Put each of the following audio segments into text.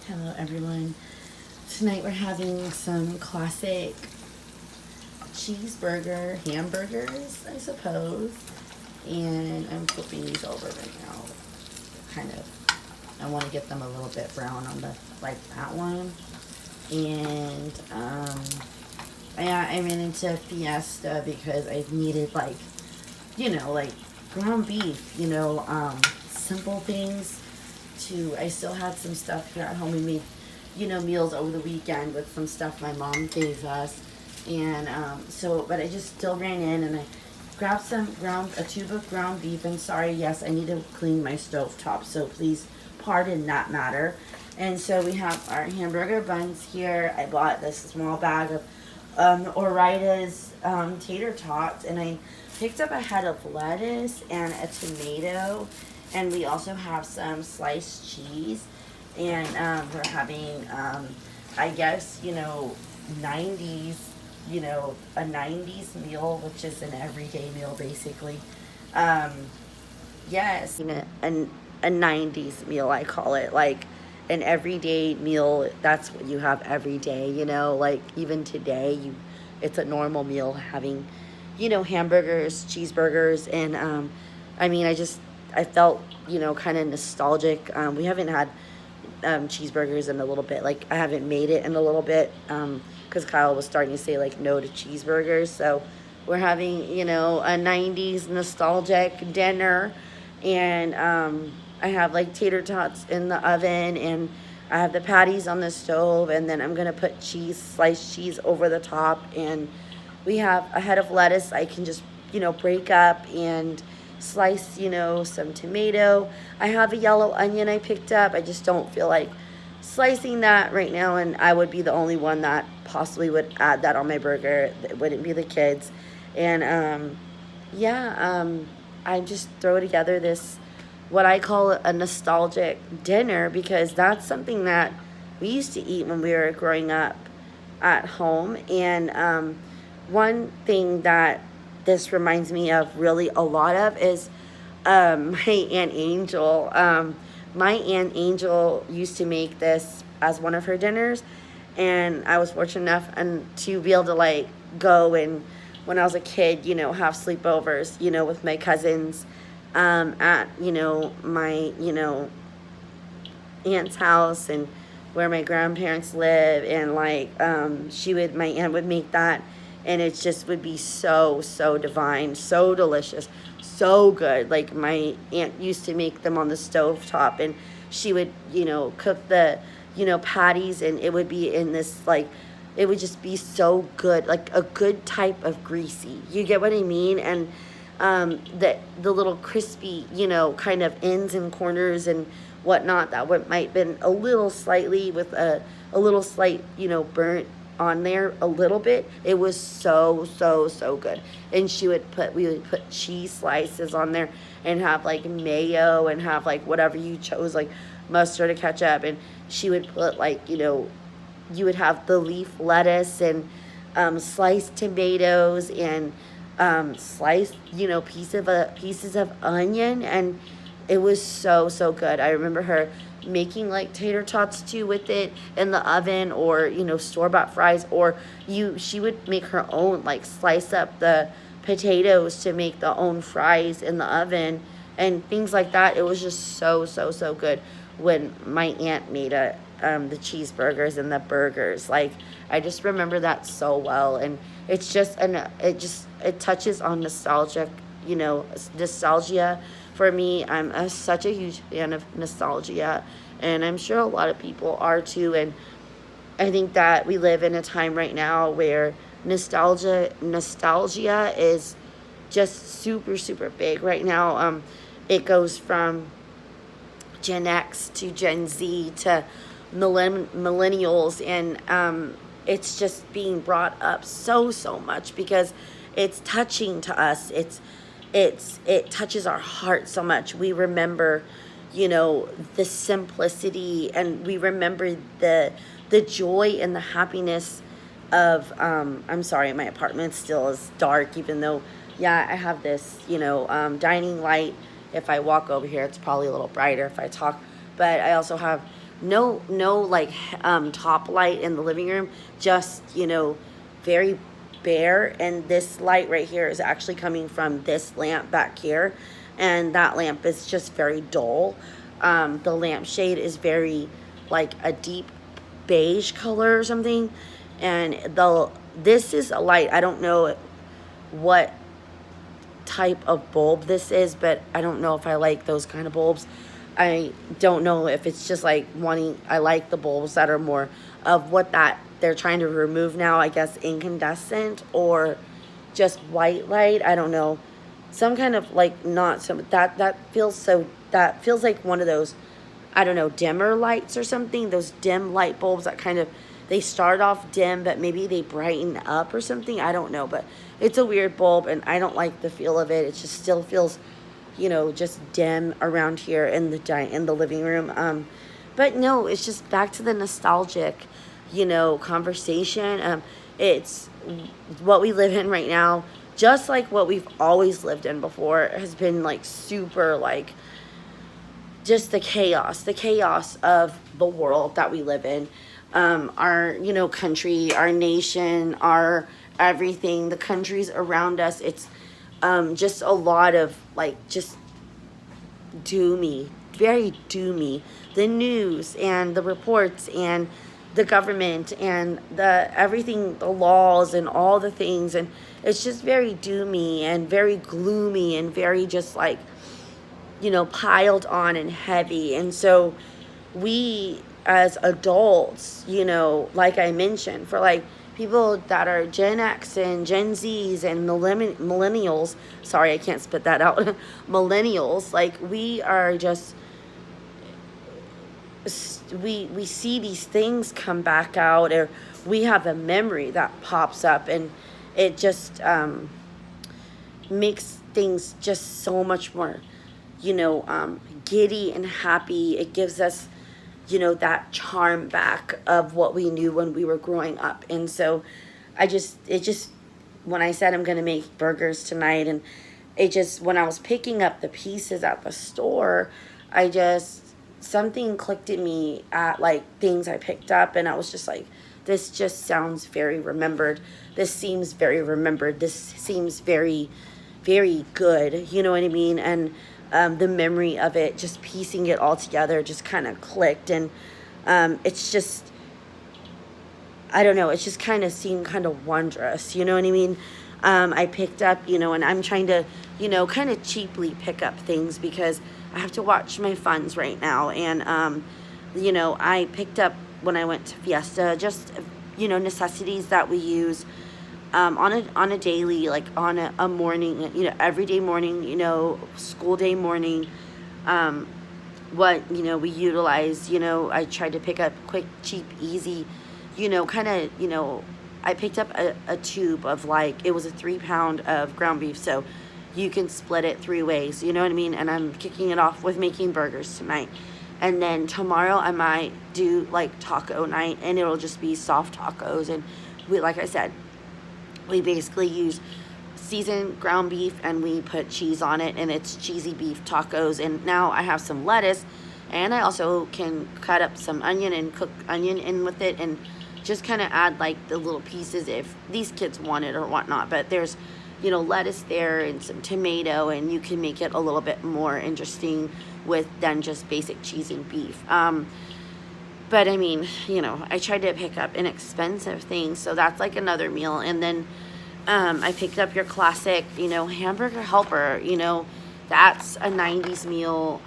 Hello everyone. Tonight we're having some classic cheeseburger hamburgers, I suppose. And I'm flipping these over right now. Kind of, I want to get them a little bit brown on the, like that one. And, I ran into Fiesta because I needed like ground beef, simple things I still had some stuff here at home. We made, meals over the weekend with some stuff my mom gave us. And but I just still ran in and I grabbed a tube of ground beef. And sorry, yes, I need to clean my stove top, so please pardon that matter. And so we have our hamburger buns here. I bought this small bag of Orita's tater tots, and I picked up a head of lettuce and a tomato, and we also have some sliced cheese. And we're having, I guess, 90's, a 90's meal, which is an everyday meal basically. Um, yes, a 90's meal, I call it. Like an everyday meal, that's what you have every day, like even today, it's a normal meal having, hamburgers, cheeseburgers, and I felt, kind of nostalgic. We haven't had cheeseburgers in a little bit. Like I haven't made it in a little bit because Kyle was starting to say like no to cheeseburgers. So we're having a 90's nostalgic dinner, and I have like tater tots in the oven, and I have the patties on the stove, and then I'm gonna put sliced cheese over the top, and we have a head of lettuce I can just break up and slice some tomato. I have a yellow onion I picked up. I just don't feel like slicing that right now, and I would be the only one that possibly would add that on my burger. It wouldn't be the kids. And I just throw together this what I call a nostalgic dinner, because that's something that we used to eat when we were growing up at home. And one thing that this reminds me of really a lot of is my Aunt Angel. My Aunt Angel used to make this as one of her dinners, and I was fortunate enough to be able to like go and when I was a kid, have sleepovers, with my cousins at my aunt's house and where my grandparents live, and my aunt would make that, and it just would be so divine, so delicious, so good. Like my aunt used to make them on the stove top, and she would cook the patties, and it would be in this like it would just be so good, like a good type of greasy, you get what I mean? And the little crispy, kind of ends and corners and whatnot that might been a little slightly with a little slight, burnt on there a little bit. It was so good. And we would put cheese slices on there and have like mayo and have like whatever you chose, like mustard or ketchup. And she would put like, you would have the leaf lettuce and sliced tomatoes and sliced, pieces of onion, and it was so good. I remember her making like tater tots too with it in the oven, or store-bought fries, or she would make her own, like slice up the potatoes to make the own fries in the oven and things like that. It was just so good when my aunt made the cheeseburgers and the burgers. Like I just remember that so well, and it's just it touches on nostalgia for me. I'm such a huge fan of nostalgia, and I'm sure a lot of people are too. And I think that we live in a time right now where nostalgia is just super big right now. It goes from Gen X to Gen Z to millennials, and it's just being brought up so much because it's touching to us. It touches our heart so much. We remember, the simplicity, and we remember the joy and the happiness of I'm sorry, my apartment still is dark, even though I have this dining light. If I walk over here, it's probably a little brighter if I talk, but I also have no like top light in the living room, just very bare. And this light right here is actually coming from this lamp back here, and that lamp is just very dull. The lampshade is very like a deep beige color or something, and this is a light. I don't know what type of bulb this is, but I don't know if I like those kind of bulbs. I don't know if it's just like I like the bulbs that are more of what that they're trying to remove now, I guess incandescent or just white light. I don't know. Some kind of like not some that feels like one of those, I don't know, dimmer lights or something. Those dim light bulbs that kind of, they start off dim, but maybe they brighten up or something. I don't know, but it's a weird bulb, and I don't like the feel of it. It just still feels, just dim around here in the living room. But no, it's just back to the nostalgic, conversation. It's what we live in right now, just like what we've always lived in before, has been like super like just the chaos of the world that we live in. Our, country, our nation, our everything, the countries around us. It's just a lot of like just doomy, very doomy. The news and the reports and the government and the everything, the laws and all the things, and it's just very doomy and very gloomy and very just like piled on and heavy. And so we as adults, like I mentioned, for like people that are Gen X and Gen Zs and millennials, sorry, I can't spit that out, millennials, like we are just, we see these things come back out, or we have a memory that pops up, and it just makes things just so much more giddy and happy. It gives us that charm back of what we knew when we were growing up. And so when I said I'm going to make burgers tonight, and when I was picking up the pieces at the store, something clicked in me at like things I picked up, and I was just like, this just sounds very remembered. This seems very remembered. This seems very, very good. You know what I mean? And the memory of it, just piecing it all together, just kind of clicked. And it's just, I don't know, it's just kind of seemed kind of wondrous. You know what I mean? I picked up, and I'm trying to, kind of cheaply pick up things because I have to watch my funds right now. And, I picked up, when I went to Fiesta, just, necessities that we use on a daily, like on a morning, everyday morning, school day morning, what, we utilize, I tried to pick up quick, cheap, easy, kind of, I picked up a tube of like, it was a 3-pound of ground beef, so you can split it 3 ways, you know what I mean? And I'm kicking it off with making burgers tonight. And then tomorrow I might do like taco night, and it'll just be soft tacos. And like I said, we basically use seasoned ground beef and we put cheese on it, and it's cheesy beef tacos. And now I have some lettuce, and I also can cut up some onion and cook onion in with it, and just kind of add like the little pieces if these kids want it or whatnot. But there's lettuce there and some tomato, and you can make it a little bit more interesting than just basic cheese and beef. But I mean, I tried to pick up inexpensive things, so that's like another meal. And then I picked up your classic, hamburger helper. That's a 90's meal.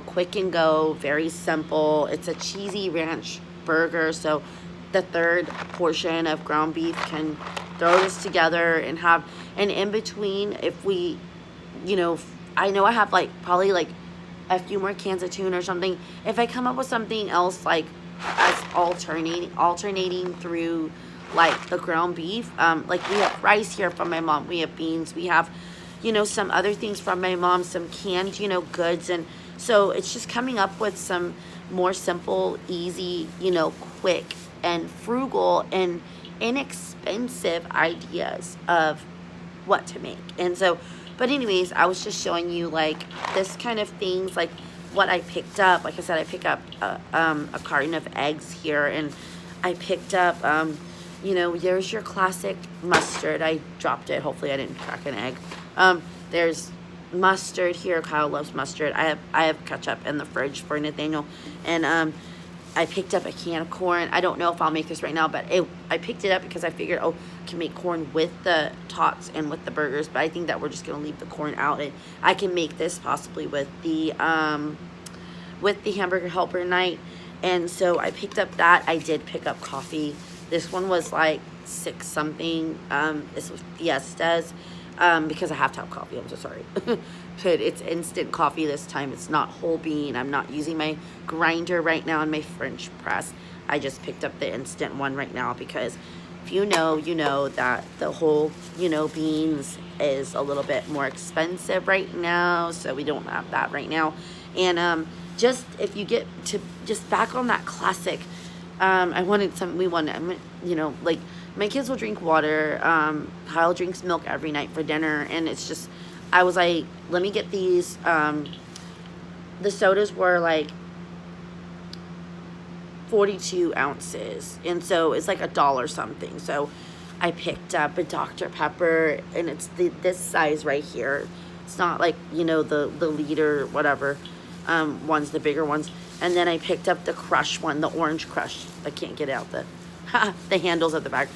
Quick and go, very simple. It's a cheesy ranch burger, so the third portion of ground beef can throw this together and have, and in between, if we, I know I have like probably like a few more cans of tuna or something. If I come up with something else like as alternating through like the ground beef, like we have rice here from my mom, we have beans, we have some other things from my mom, some canned goods. And so it's just coming up with some more simple, easy, quick and frugal and inexpensive ideas of what to make. And so, but anyways, I was just showing you like this kind of things, like what I picked up. Like I said, I picked up a carton of eggs here, and I picked up, you know, there's your classic mustard. I dropped it. Hopefully I didn't crack an egg. There's mustard here. Kyle loves mustard. I have ketchup in the fridge for Nathaniel, and I picked up a can of corn. I don't know if I'll make this right now, but I picked it up because I figured, oh, I can make corn with the tots and with the burgers, but I think that we're just going to leave the corn out. And I can make this possibly with the hamburger helper night. And so I picked up that. I did pick up coffee. This one was like $6 something. This was Fiestas. Because I have to have coffee, I'm so sorry. But it's instant coffee this time. It's not whole bean. I'm not using my grinder right now in my French press. I just picked up the instant one right now because if you know that the whole, beans is a little bit more expensive right now. So we don't have that right now. And just if you get to just back on that classic, like my kids will drink water. Kyle drinks milk every night for dinner. And it's just, I was like, let me get these. The sodas were like 42 ounces. And so it's like $1 something. So I picked up a Dr. Pepper, and it's this size right here. It's not like, the liter, whatever, ones, the bigger ones. And then I picked up the Crush one, the Orange Crush. I can't get out the handles at the back.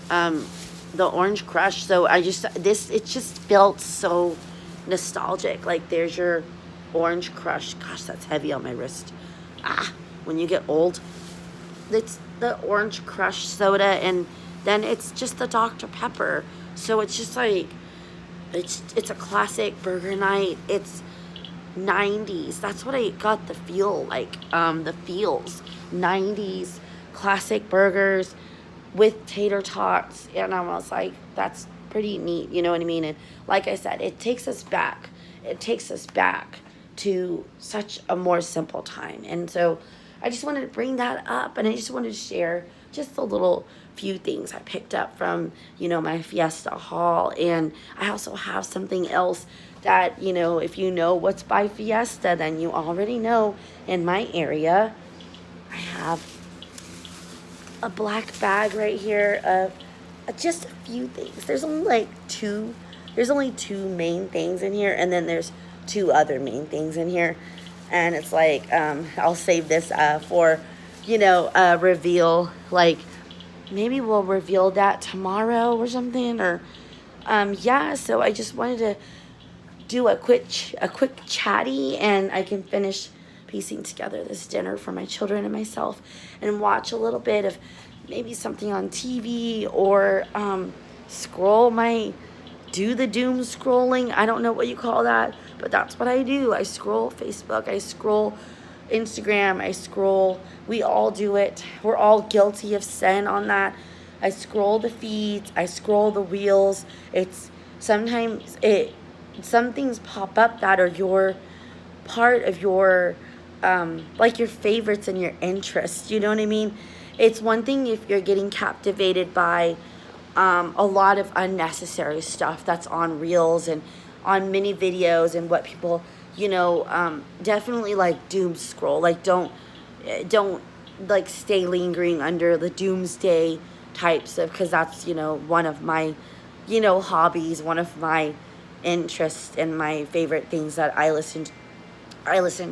The Orange Crush. So it just felt so nostalgic. Like there's your Orange Crush. Gosh, that's heavy on my wrist. When you get old. It's the Orange Crush soda, and then it's just the Dr. Pepper. So it's just like, it's a classic burger night. It's 90's. That's what I got the feel like. The feels. 90's classic burgers with tater tots. And I was like, that's pretty neat. You know what I mean? And like I said, it takes us back. It takes us back to such a more simple time. And so I just wanted to bring that up, and I just wanted to share just a little few things I picked up from, my Fiesta haul. And I also have something else that, if you know what's by Fiesta, then you already know. In my area, I have a black bag right here of just a few things. There's only two main things in here, and then there's 2 other main things in here. And it's like, I'll save this for, reveal. Like, maybe we'll reveal that tomorrow or something. Or, so I just wanted to do a quick chatty, and I can finish piecing together this dinner for my children and myself, and watch a little bit of maybe something on TV, or do the doom scrolling. I don't know what you call that, but that's what I do. I scroll Facebook, I scroll Instagram, we all do it. We're all guilty of sin on that. I scroll the feeds, I scroll the reels. Some things pop up that are your part of your, like your favorites and your interests. You know what I mean? It's one thing if you're getting captivated by a lot of unnecessary stuff that's on reels and on mini videos, and what people, definitely like doom scroll. Like don't like stay lingering under the doomsday types of, because that's, one of my, hobbies, one of my interests, and my favorite things that I listen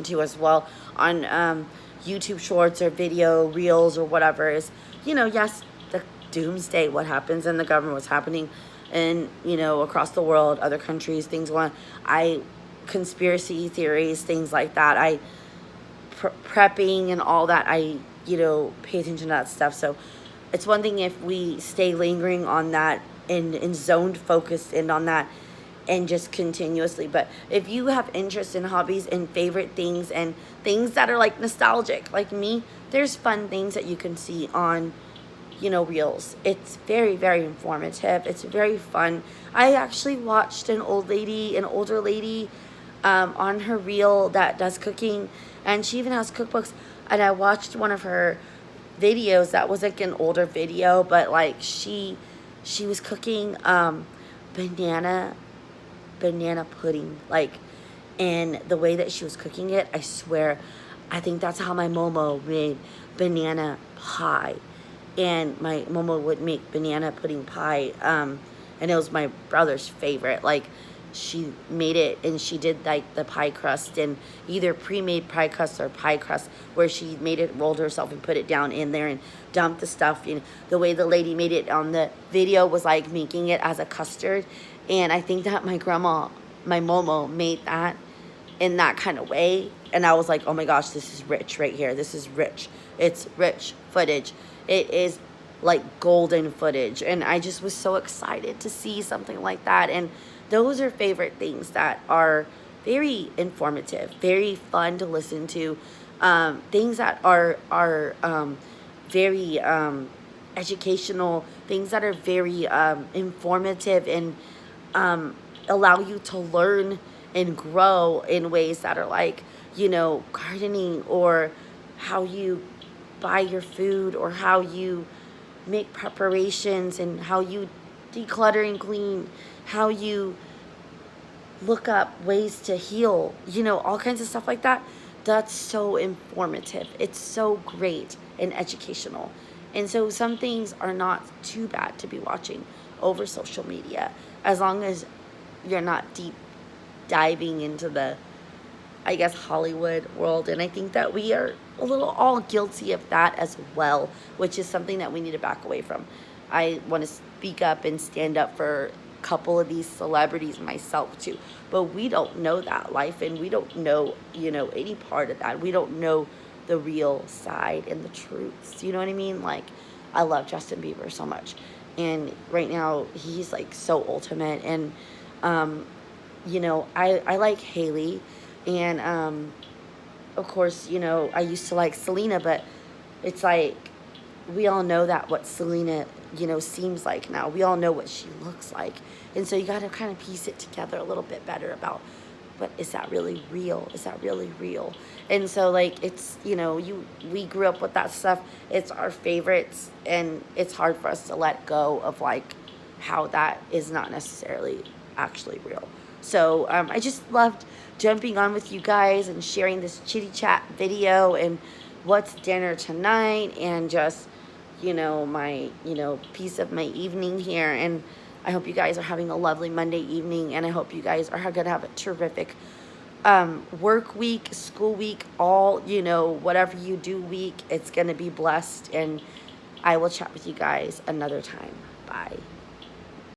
to as well on YouTube shorts or video reels or whatever is, yes, the doomsday, what happens in the government, what's happening in, across the world, other countries, things going on. Conspiracy theories, things like that. Prepping and all that. I pay attention to that stuff. So it's one thing if we stay lingering on that and zoned focused in on that, and just continuously. But if you have interest in hobbies and favorite things and things that are like nostalgic, like me, there's fun things that you can see on, reels. It's very, very informative. It's very fun. I actually watched an older lady, on her reel that does cooking, and she even has cookbooks. And I watched one of her videos that was like an older video, but like she was cooking banana pudding. Like, And the way that she was cooking it, I swear, I think that's how my Momo made banana pie. And my Momo would make banana pudding pie, and it was my brother's favorite. Like, she made it, and she did like the pie crust, and either pre-made pie crust or pie crust, where she made it, rolled herself and put it down in there and dumped the stuff. You know, the way the lady made it on the video was like making it as a custard. And I think that my grandma, my Momo, made that in that kind of way. And I was like, oh my gosh, this is rich right here. This is rich. It's rich footage. It is like golden footage. And I just was so excited to see something like that. And those are favorite things that are very informative, very fun to listen to, things that are very educational, things that are very informative, and allow you to learn and grow in ways that are like, you know, gardening, or how you buy your food, or how you make preparations, and how you declutter and clean, how you look up ways to heal, you know, all kinds of stuff like that. That's so informative. It's so great and educational. And so some things are not too bad to be watching over social media, as long as you're not deep diving into the, I guess, Hollywood world. And I think that we are a little all guilty of that as well, which is something that we need to back away from. I want to speak up and stand up for a couple of these celebrities myself too, but we don't know that life, and we don't know, you know, any part of that. We don't know the real side and the truths, you know what I mean? Like, I love Justin Bieber so much, and right now he's like so ultimate. And you know, I like Haley, and of course, you know, I used to like Selena, but it's like, we all know that what Selena, you know, seems like now. We all know what she looks like. And so you got to kind of piece it together a little bit better about, but is that really real? Is that really real? And so, like, it's, you know, we grew up with that stuff. It's our favorites, and it's hard for us to let go of, like, how that is not necessarily actually real. So I just loved jumping on with you guys and sharing this chitty chat video, and what's dinner tonight, and just, you know, my, you know, piece of my evening here. And I hope you guys are having a lovely Monday evening, and I hope you guys are going to have a terrific work week, school week, all, you know, whatever you do week. It's going to be blessed, and I will chat with you guys another time. Bye.